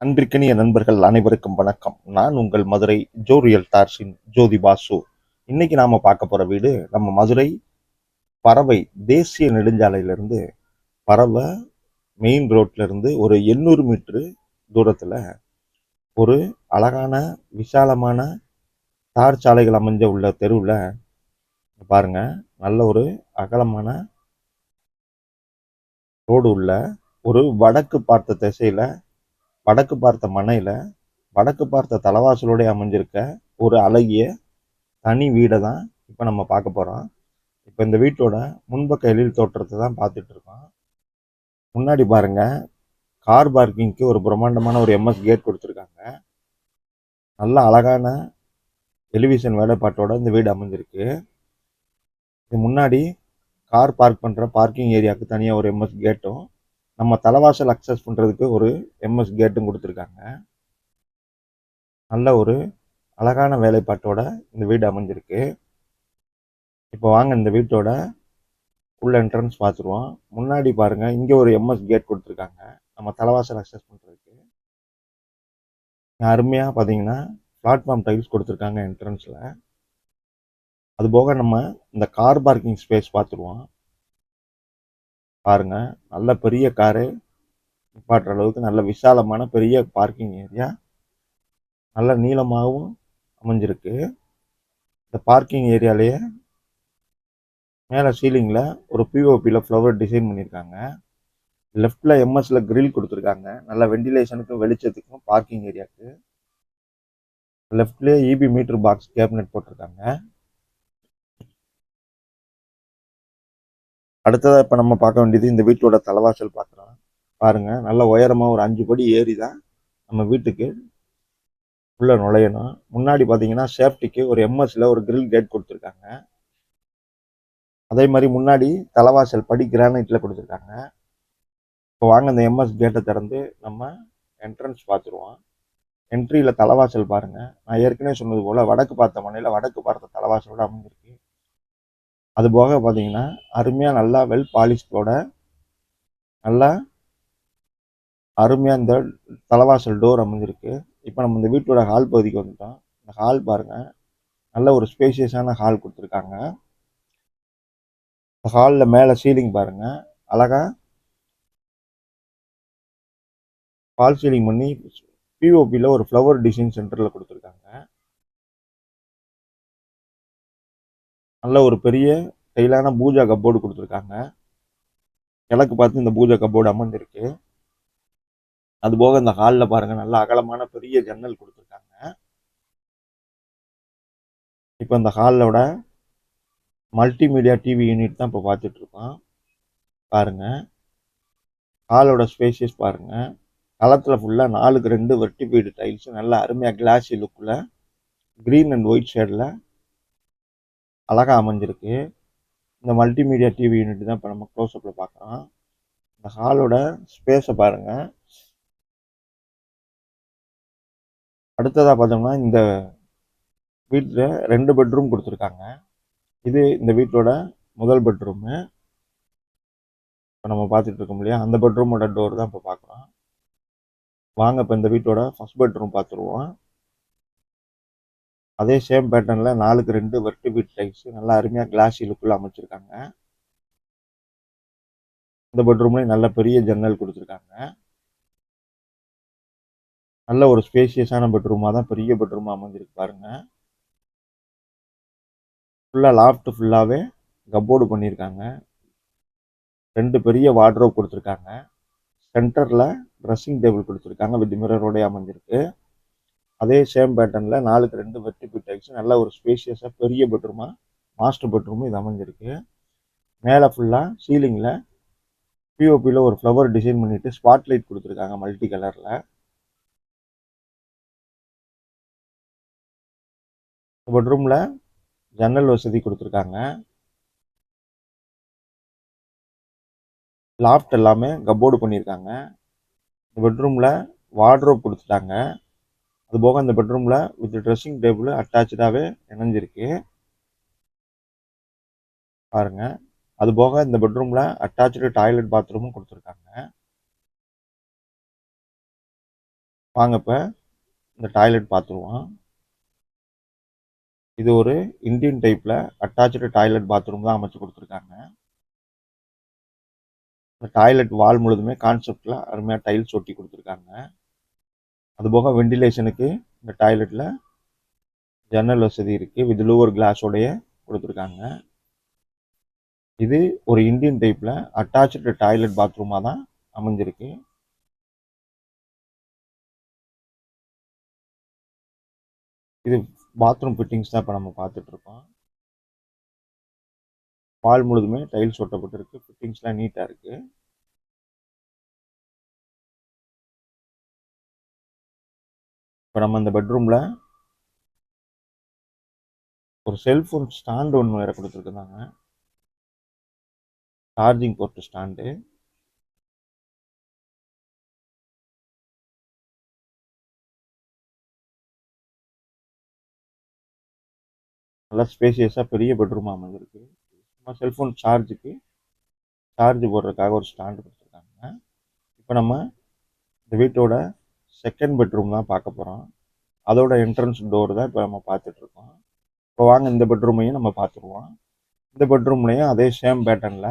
அன்பிற்கினிய நண்பர்கள் அனைவருக்கும் வணக்கம். நான் உங்கள் மதுரை ஜோரியல் டார்ஸின் ஜோதி பாசு. இன்னைக்கு நாம பார்க்க போற வீடு நம்ம மதுரை பறவை தேசிய நெடுஞ்சாலையிலிருந்து பறவை மெயின் ரோட்ல இருந்து ஒரு 800 மீட்டர் தூரத்துல ஒரு அழகான விசாலமான தார் சாலைகள் அமைஞ்ச உள்ள தெருவில் பாருங்க. நல்ல ஒரு அகலமான ரோடு உள்ள ஒரு வடக்கு பார்த்த திசையில வடக்கு பார்த்த மனையில வடக்கு பார்த்த தலவாசலோட அமைஞ்சிருக்க ஒரு அழகிய தனி வீடை தான் இப்போ நம்ம பார்க்க போகிறோம். இப்போ இந்த வீட்டோட முன்பக்க எழில் தோற்றத்தை தான் பார்த்துட்டு இருக்கோம். முன்னாடி பாருங்க, கார் பார்க்கிங்க்கு ஒரு பிரம்மாண்டமான ஒரு எம்எஸ் கேட் கொடுத்துருக்காங்க. நல்ல அழகான டெலிவிஷன் வேலைப்பாட்டோட இந்த வீடு அமைஞ்சிருக்கு. இது முன்னாடி கார் பார்க் பண்ணுற பார்க்கிங் ஏரியாவுக்கு தனியாக ஒரு எம்எஸ் கேட்டும், நம்ம தலைவாசல் அக்சஸ் பண்ணுறதுக்கு ஒரு எம்எஸ் கேட்டும் கொடுத்துருக்காங்க. நல்ல ஒரு அழகான வேலைப்பாட்டோட இந்த வீடு அமைஞ்சிருக்கு. இப்போ வாங்க இந்த வீட்டோட உள்ள என்ட்ரன்ஸ் பார்த்துருவோம். முன்னாடி பாருங்க, இங்கே ஒரு எம்எஸ் கேட் கொடுத்துருக்காங்க நம்ம தலைவாசல் அக்சஸ் பண்ணுறதுக்கு. அருமையாக பார்த்தீங்கன்னா பிளாட்ஃபார்ம் டைல்ஸ் கொடுத்துருக்காங்க என்ட்ரன்ஸில். அது போக நம்ம இந்த கார் பார்க்கிங் ஸ்பேஸ் பார்த்துருவோம். பாருங்க, நல்ல பெரிய காரு நிப்பாட்டுற அளவுக்கு நல்ல விசாலமான பெரிய பார்க்கிங் ஏரியா, நல்ல நீளமாகவும் அமைஞ்சிருக்கு. இந்த பார்க்கிங் ஏரியாலேயே மேலே சீலிங்கில் ஒரு பிஓபியில் ஃப்ளவர் டிசைன் பண்ணியிருக்காங்க. லெஃப்டில் எம்எஸ்ல கிரில் கொடுத்துருக்காங்க, நல்ல வெண்டிலேஷனுக்கும் வெளிச்சத்துக்கும் பார்க்கிங் ஏரியாவுக்கு. லெஃப்ட்லேயே இபி மீட்டர் பாக்ஸ் கேபினெட் போட்டிருக்காங்க. அடுத்ததாக இப்போ நம்ம பார்க்க வேண்டியது இந்த வீட்டோட தலைவாசல் பார்க்குறோம். பாருங்க, நல்ல உயரமாக ஒரு 5 படி ஏறி தான் நம்ம வீட்டுக்கு உள்ள நுழையணும். முன்னாடி பார்த்தீங்கன்னா சேஃப்டிக்கு ஒரு எம்எஸ்ல ஒரு கிரில் கேட் கொடுத்துருக்காங்க. அதே மாதிரி முன்னாடி தலைவாசல் படி கிரானைட்ல கொடுத்துருக்காங்க. இப்போ வாங்க இந்த எம்எஸ் கேட்டை திறந்து நம்ம என்ட்ரன்ஸ் பார்த்துருவோம். என்ட்ரியில் தலைவாசல் பாருங்க. நான் ஏற்கனவே சொன்னது போல வடக்கு பார்த்த மனையில் வடக்கு பார்த்த தலைவாசலோட அமைஞ்சிருக்கு. அது போக பார்த்தீங்கன்னா அருமையாக நல்லா வெல் பாலிஷ்டோட நல்லா அருமையாக இந்த தலைவாசல் டோர் அமைஞ்சிருக்கு. இப்போ நம்ம இந்த வீட்டோட ஹால் பகுதிக்கு வந்துட்டோம். இந்த ஹால் பாருங்க, நல்ல ஒரு ஸ்பேசியஸான ஹால் கொடுத்துருக்காங்க. இந்த ஹாலில் மேலே சீலிங் பாருங்க, அழகா ஃபால் சீலிங் பண்ணி பிஓபியில் ஒரு ஃப்ளவர் டிசைன் சென்டரில் கொடுத்துருக்காங்க. நல்ல ஒரு பெரிய ஸ்டைலான பூஜா கப்போர்டு கொடுத்துருக்காங்க. கிழக்கு பார்த்து இந்த பூஜா கப்போர்டு அமர்ந்திருக்கு. அது போக இந்த ஹாலில் பாருங்க, நல்ல அகலமான பெரிய ஜன்னல் கொடுத்துருக்காங்க. இப்போ இந்த ஹாலோட மல்டிமீடியா டிவி யூனிட் தான் இப்போ பார்த்துட்டு இருக்கோம். பாருங்க, ஹாலோட ஸ்பேசியஸ் பாருங்க. களத்தில் ஃபுல்லாக 4x2 வெர்டிஃபைடு டைல்ஸ் நல்லா அருமையாக கிளாஸி லுக்கில் க்ரீன் அண்ட் ஒயிட் ஷேடில் அழகாக அமைஞ்சிருக்கு. இந்த மல்டிமீடியா டிவி யூனிட் தான் இப்போ நம்ம க்ளோஸ்அப்பில் பார்க்குறோம். இந்த ஹாலோட ஸ்பேஸை பாருங்கள். அடுத்ததாக பார்த்தோம்னா இந்த வீட்டில் 2 பெட்ரூம் கொடுத்துருக்காங்க. இது இந்த வீட்டோட முதல் பெட்ரூமு. இப்போ நம்ம பார்த்துட்டு இருக்கோம் இல்லையா, அந்த பெட்ரூமோட டோர் தான் இப்போ பார்க்குறோம். வாங்க இப்போ இந்த வீட்டோட ஃபர்ஸ்ட் பெட்ரூம் பார்த்துருவோம். அதே சேம் பேட்டர்னில் 4x2 வெர்டிஃபைடு டைல்ஸ் நல்லா அருமையாக கிளாஸி லுக்கில் அமைச்சிருக்காங்க. இந்த பெட்ரூம்லேயும் நல்ல பெரிய ஜன்னல் கொடுத்துருக்காங்க. நல்ல ஒரு ஸ்பேசியஸான பெட்ரூமாக தான் பெரிய பெட்ரூமாக அமைஞ்சிருக்கு பாருங்க. ஃபுல்லாக லாஃப்ட் ஃபுல்லாகவே கப்போர்டு பண்ணியிருக்காங்க. 2 பெரிய வார்ட்ரோப் கொடுத்துருக்காங்க. சென்டரில் ட்ரெஸ்ஸிங் டேபிள் கொடுத்துருக்காங்க, வித் மிரரோடய அமைஞ்சிருக்கு. அதே சேம் பேட்டர்னில் 4x2 வெர்டிஃபைடு டைல்ஸ் நல்ல ஒரு ஸ்பேசியஸாக பெரிய பெட்ரூமாக மாஸ்டர் பெட்ரூமும் இது அமைஞ்சிருக்கு. மேலே ஃபுல்லாக சீலிங்கில் பிஓபியில் ஒரு ஃப்ளவர் டிசைன் பண்ணிட்டு ஸ்பாட் லைட் கொடுத்துருக்காங்க மல்டி கலரில். பெட்ரூமில் ஜன்னல் வசதி கொடுத்துருக்காங்க. லாஃப்ட் எல்லாமே கப்போர்டு பண்ணியிருக்காங்க. இந்த பெட்ரூமில் வார்ட்ரோப் கொடுத்துட்டாங்க. அது போக இந்த பெட்ரூமில் வித் ட்ரெஸ்ஸிங் டேபிள் அட்டாச்சாகவே இணைஞ்சிருக்கு பாருங்க. அது போக இந்த பெட்ரூமில் அட்டாச்சு டாய்லெட் பாத்ரூமும் கொடுத்துருக்காங்க. வாங்க இப்போ இந்த டாய்லெட் பார்த்துருவோம். இது ஒரு இந்தியன் டைப்பில் அட்டாச்சு டாய்லெட் பாத்ரூம் தான் அமைச்சு கொடுத்துருக்காங்க. இந்த டாய்லெட் வால் முழுதுமே கான்செப்டில் அருமையாக டைல்ஸ் ஒட்டி கொடுத்துருக்காங்க. அதுபோக வெண்டிலேஷனுக்கு இந்த டாய்லெட்டில் ஜன்னல் வசதி இருக்குது. வித் லூவர் கிளாஸோடைய கொடுத்துருக்காங்க. இது ஒரு இந்தியன் டைப்பில் அட்டாச்சு டாய்லெட் பாத்ரூமாக தான் அமைஞ்சிருக்கு. இது பாத்ரூம் ஃபிட்டிங்ஸ் தான் இப்போ நம்ம பார்த்துட்ருக்கோம். வால் முழுதுமே டைல்ஸ் ஒட்டப்பட்டிருக்கு. ஃபிட்டிங்ஸ்லாம் நீட்டாக இருக்குது. இப்போ நம்ம இந்த பெட்ரூமில் ஒரு செல்ஃபோன் ஸ்டாண்டு ஒன்று வேறு கொடுத்துருக்குறாங்க. Charging port stand. நல்லா ஸ்பேசியஸாக பெரிய பெட்ரூமாக அமைஞ்சிருக்கு. சும்மா செல்ஃபோன் சார்ஜ் போடுறதுக்காக ஒரு ஸ்டாண்டு கொடுத்துருக்காங்க. இப்போ நம்ம இந்த வீட்டோட செகண்ட் பெட்ரூம் தான் பார்க்க போகிறோம். அதோட என்ட்ரன்ஸ் டோர் தான் இப்போ நம்ம பார்த்துட்ருக்கோம். இப்போ வாங்க இந்த பெட்ரூமையும் நம்ம பார்த்துருவோம். இந்த பெட்ரூம்லையும் அதே சேம் பேட்டர்னில்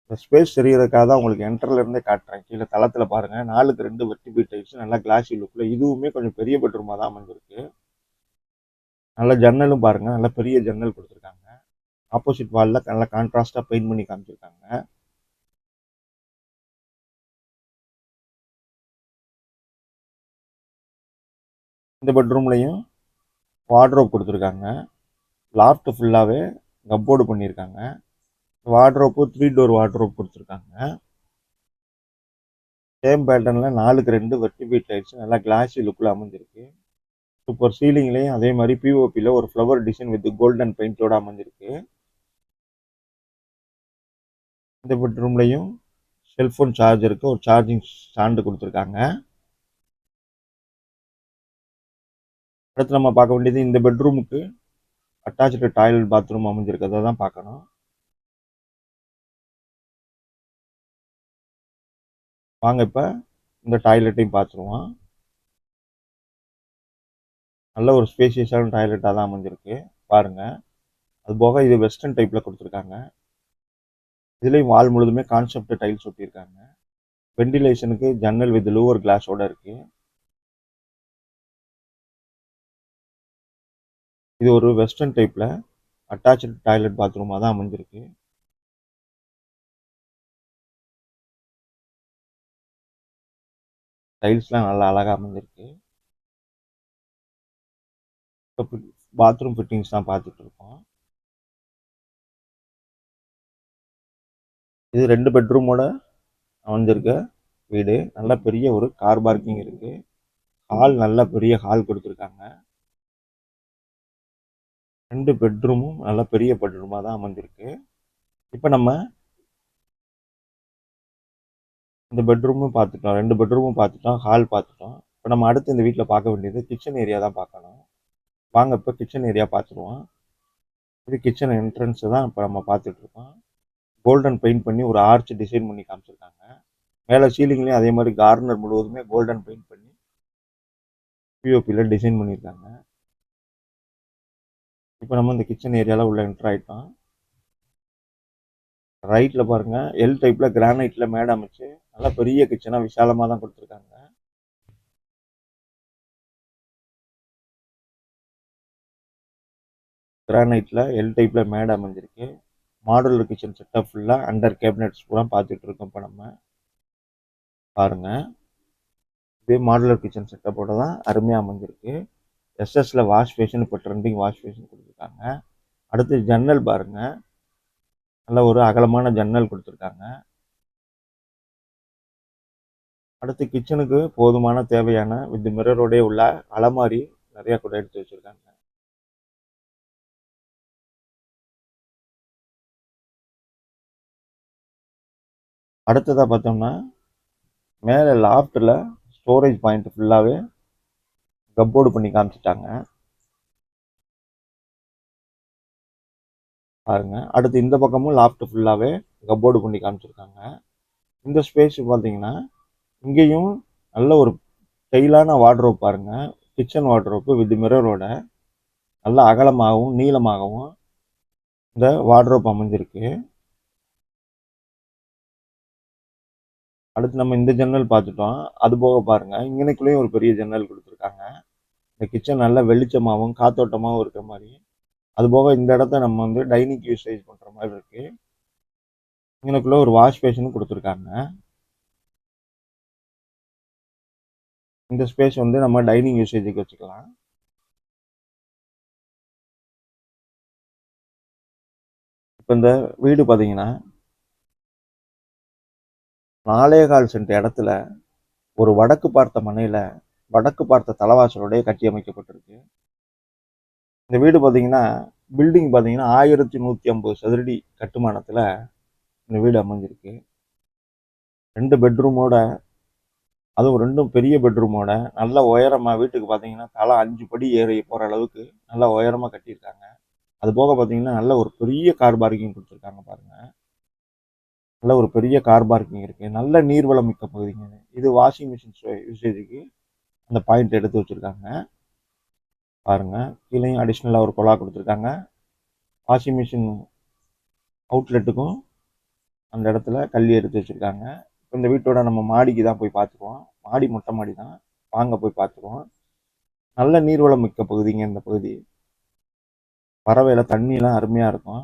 இந்த ஸ்பேஸ் தெரியறதுக்காக தான் உங்களுக்கு என்ட்ரலேருந்தே காட்டுறேன். கீழே தளத்தில் பாருங்கள், 4x2 வெர்டிபி டைல்ஸ் நல்லா கிளாஸி லுக்கில். இதுவுமே கொஞ்சம் பெரிய பெட்ரூமாக தான் அமைஞ்சிருக்கு. நல்ல ஜன்னலும் பாருங்கள், நல்ல பெரிய ஜன்னல் கொடுத்துருக்காங்க. ஆப்போசிட் வாலில் நல்லா கான்ட்ராஸ்டாக பெயிண்ட் பண்ணி காமிச்சிருக்காங்க. இந்த பெட்ரூம்லையும் வார்ட்ரோப் கொடுத்துருக்காங்க. லாஃப்ட் ஃபுல்லாகவே கப்போர்டு பண்ணியிருக்காங்க. வார்ட்ரோப்பு 3 டோர் வார்ட்ரோப் கொடுத்துருக்காங்க. சேம் பேட்டர்னில் 4x2 வெர்டிபி டைல்ஸ் நல்லா கிளாஸி லுக்கில் அமைஞ்சிருக்கு. சூப்பர். சீலிங்லேயும் அதே மாதிரி பிஓபியில் ஒரு ஃப்ளவர் டிசைன் வித் கோல்டன் பெயிண்டோட அமைஞ்சிருக்கு. இந்த பெட்ரூம்லையும் செல்ஃபோன் சார்ஜருக்கு ஒரு சார்ஜிங் ஸ்டாண்டு கொடுத்துருக்காங்க. அடுத்து நம்ம பார்க்க வேண்டியது இந்த பெட்ரூமுக்கு அட்டாச்சு டாய்லெட் பாத்ரூம் அமைஞ்சிருக்கிறத தான் பார்க்கணும். வாங்க இப்போ இந்த டாய்லெட்டையும் பார்த்துருவோம். நல்ல ஒரு ஸ்பேசியஸான டாய்லெட்டாக தான் அமைஞ்சிருக்கு பாருங்கள். அது போக இது வெஸ்டர்ன் டைப்பில் கொடுத்துருக்காங்க. இதுலேயும் வால் முழுதுமே கான்செப்ட் டைல்ஸ் ஒட்டியிருக்காங்க. வெண்டிலேஷனுக்கு ஜன்னல் வித் லூவர் கிளாஸோட இருக்கு. இது ஒரு வெஸ்டர்ன் டைப்பில் அட்டாச்சு டாய்லெட் பாத்ரூமாக தான் அமைஞ்சிருக்கு. டைல்ஸ்லாம் நல்லா அழகாக அமைஞ்சிருக்கு. இப்போ பாத்ரூம் ஃபிட்டிங்ஸ் தான் பார்த்துட்டு இருக்கோம். இது 2 பெட்ரூமோட அமைஞ்சிருக்க வீடு. நல்ல பெரிய ஒரு கார் பார்க்கிங் இருக்கு. ஹால் நல்ல பெரிய ஹால் கொடுத்துருக்காங்க. 2 பெட்ரூமும் நல்ல பெரிய பெட்ரூமாக தான் அமைஞ்சிருக்கு. இப்போ நம்ம இந்த பெட்ரூமும் பார்த்துட்டோம், 2 பெட்ரூமும் பார்த்துட்டோம், ஹால் பார்த்துட்டோம். இப்போ நம்ம அடுத்து இந்த வீட்டில் பார்க்க வேண்டியது கிச்சன் ஏரியா தான் பார்க்கணும். வாங்க இப்போ கிச்சன் ஏரியா பார்த்துருவோம். இது கிச்சன் என்ட்ரன்ஸ் தான் இப்போ நம்ம பார்த்துட்ருக்கோம். கோல்டன் பெயிண்ட் பண்ணி ஒரு ஆர்ச் டிசைன் பண்ணி காமிச்சிருக்காங்க. மேலே சீலிங்லேயும் அதே மாதிரி கார்னர் முழுவதுமே கோல்டன் பெயிண்ட் பண்ணி பிஓபியில் டிசைன் பண்ணியிருக்காங்க. இப்போ நம்ம இந்த கிச்சன் ஏரியாவில் உள்ள என்ட்ரு ஆகிட்டோம். ரைட்டில் பாருங்கள், எல் டைப்பில் கிரானைட்டில் மேடை அமைச்சு நல்லா பெரிய கிச்சனாக விசாலமாக தான் கொடுத்துருக்காங்க. கிரானைட்டில் எல் டைப்பில் மேடை அமைஞ்சிருக்கு. மாடுலர் கிச்சன் செட்டப் ஃபுல்லாக அண்டர் கேபினெட்ஸ் பூரா பார்த்துட்டு இருக்கோம். இப்போ நம்ம பாருங்கள், இதே மாடுலர் கிச்சன் செட்டப்போட தான் அருமையாக அமைஞ்சிருக்கு. எஸ்எஸ்ல வாஷ் பேஷன் இப்போ ட்ரெண்டிங் வாஷ் பேஷன் கொடுத்துருக்காங்க. அடுத்து ஜன்னல் பாருங்கள், நல்ல ஒரு அகலமான ஜன்னல் கொடுத்துருக்காங்க. அடுத்து கிச்சனுக்கு போதுமான தேவையான வித் மிரரோடே உள்ள அலமாரி நிறைய கூட எடுத்து வச்சுருக்காங்க. அடுத்ததாக பார்த்தோம்னா மேலே லாஃப்டில் ஸ்டோரேஜ் பாயிண்ட் ஃபுல்லாகவே கப்போர்டு பண்ணி காமிச்சிட்டாங்க பாருங்க. அடுத்து இந்த பக்கமும் லாஃப்ட் ஃபுல்லாகவே கப்போர்டு பண்ணி காமிச்சிருக்காங்க. இந்த ஸ்பேஸ் பார்த்தீங்கன்னா இங்கேயும் நல்ல ஒரு ஸ்டைலான வார்ட்ரோப் பாருங்க. கிச்சன் வார்ட்ரோப்பு வித் மிரரோட நல்லா அகலமாகவும் நீளமாகவும் இந்த வார்ட்ரோப் அமைஞ்சிருக்கு. அடுத்து நம்ம இந்த ஜன்னல் பார்த்துட்டோம். அது போக பாருங்க, இங்கனைக்குள்ளேயும் ஒரு பெரிய ஜன்னல் கொடுத்துருக்காங்க. இந்த கிச்சன் நல்லா வெளிச்சமாகவும் காத்தோட்டமாகவும் இருக்கிற மாதிரி. அது போக இந்த இடத்த நம்ம வந்து டைனிங் யூசேஜ் பண்ற மாதிரி இருக்கு. இங்கனைக்குள்ள ஒரு வாஷ் பேஷனும் கொடுத்துருக்காங்க. இந்த ஸ்பேஸ் வந்து நம்ம டைனிங் யூசேஜுக்கு வச்சுக்கலாம். இப்போ இந்த வீடு பார்த்தீங்கன்னா 4.25 சென்ட் இடத்துல ஒரு வடக்கு பார்த்த மனையில வடக்கு பார்த்த தலவாசலோடய கட்டி அமைக்கப்பட்டிருக்கு. இந்த வீடு பார்த்தீங்கன்னா பில்டிங் பார்த்தீங்கன்னா 1150 சதுரடி கட்டுமானத்தில் இந்த வீடு அமைஞ்சிருக்கு. 2 பெட்ரூமோட, அதுவும் 2ம் பெரிய பெட்ரூமோட நல்ல உயரமாக வீட்டுக்கு பார்த்தீங்கன்னா தலா 5 படி ஏறி போகிற அளவுக்கு நல்லா உயரமாக கட்டியிருக்காங்க. அது போக பார்த்தீங்கன்னா நல்ல ஒரு பெரிய கார் பார்க்கிங் கொடுத்துருக்காங்க பாருங்க. நல்ல ஒரு பெரிய கார் பார்க்கிங் இருக்கு. நல்ல நீர்வளம் மிக்க பகுதிங்க. இது வாஷிங் மிஷின் யூசேஜுக்கு அந்த பாயிண்ட் எடுத்து வச்சிருக்காங்க பாருங்க. கீழேயும் அடிஷ்னலாக ஒரு குழா கொடுத்துருக்காங்க. வாஷிங் மிஷின் அவுட்லெட்டுக்கும் அந்த இடத்துல கல்லி எடுத்து வச்சிருக்காங்க. இந்த வீட்டோட நம்ம மாடிக்கு தான் போய் பார்த்துக்குவோம். மாடி மொட்டை மாடி தான், வாங்க போய் பார்த்துக்குவோம். நல்ல நீர்வளம் மிக்க பகுதிங்க இந்த பகுதி. பறவையில தண்ணியெல்லாம் அருமையாக இருக்கும்.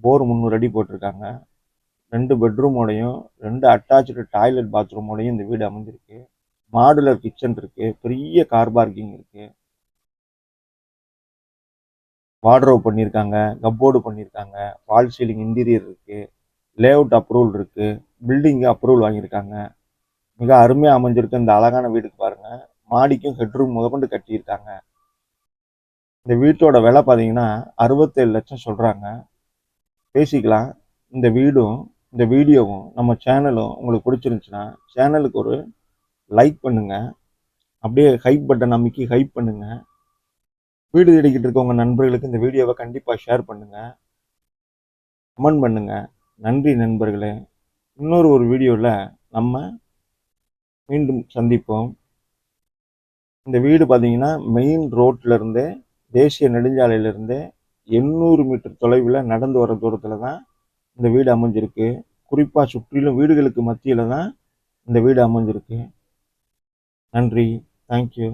போர் 300 அடி போட்டிருக்காங்க. 2 பெட்ரூமோடையும் 2 அட்டாச்சு டாய்லெட் பாத்ரூமோடையும் இந்த வீடு அமைஞ்சிருக்கு. மாடுலர் கிச்சன் இருக்கு. பெரிய கார் பார்க்கிங் இருக்கு. வார்ட்ரோப் பண்ணியிருக்காங்க, கப்போர்டு பண்ணியிருக்காங்க, ஃபால் சீலிங் இன்டீரியர் இருக்கு, லேஅவுட் அப்ரூவல் இருக்கு, பில்டிங்கு அப்ரூவல் வாங்கியிருக்காங்க. மிக அருமையாக அமைஞ்சிருக்கு இந்த அழகான வீடுக்கு பாருங்க. மாடிக்கும் ஹெட்ரூம் முதற்கொண்டு கட்டியிருக்காங்க. இந்த வீட்டோட விலை பார்த்தீங்கன்னா 67 லட்சம் சொல்றாங்க. பேசிக்கலாம். இந்த வீடும் இந்த வீடியோவும் நம்ம சேனலும் உங்களுக்கு பிடிச்சிருந்துச்சுன்னா சேனலுக்கு ஒரு லைக் பண்ணுங்க. அப்படியே ஹைப் பட்டன் அமைக்கி ஹைப் பண்ணுங்க. வீடு தேடிக்கிட்டு இருக்க உங்க நண்பர்களுக்கு இந்த வீடியோவை கண்டிப்பாக ஷேர் பண்ணுங்க, கமெண்ட் பண்ணுங்க. நன்றி நண்பர்களே. இன்னொரு வீடியோவில் நம்ம மீண்டும் சந்திப்போம். இந்த வீடு பார்த்தீங்கன்னா மெயின் ரோட்ல இருந்தே, தேசிய நெடுஞ்சாலையிலிருந்து 800 மீட்டர் தொலைவில் நடந்து வர தூரத்தில் தான் இந்த வீடு அமைஞ்சிருக்கு. குறிப்பாக சுற்றிலும் வீடுகளுக்கு மத்தியில் தான் இந்த வீடு அமைஞ்சிருக்கு. நன்றி. தேங்க்யூ.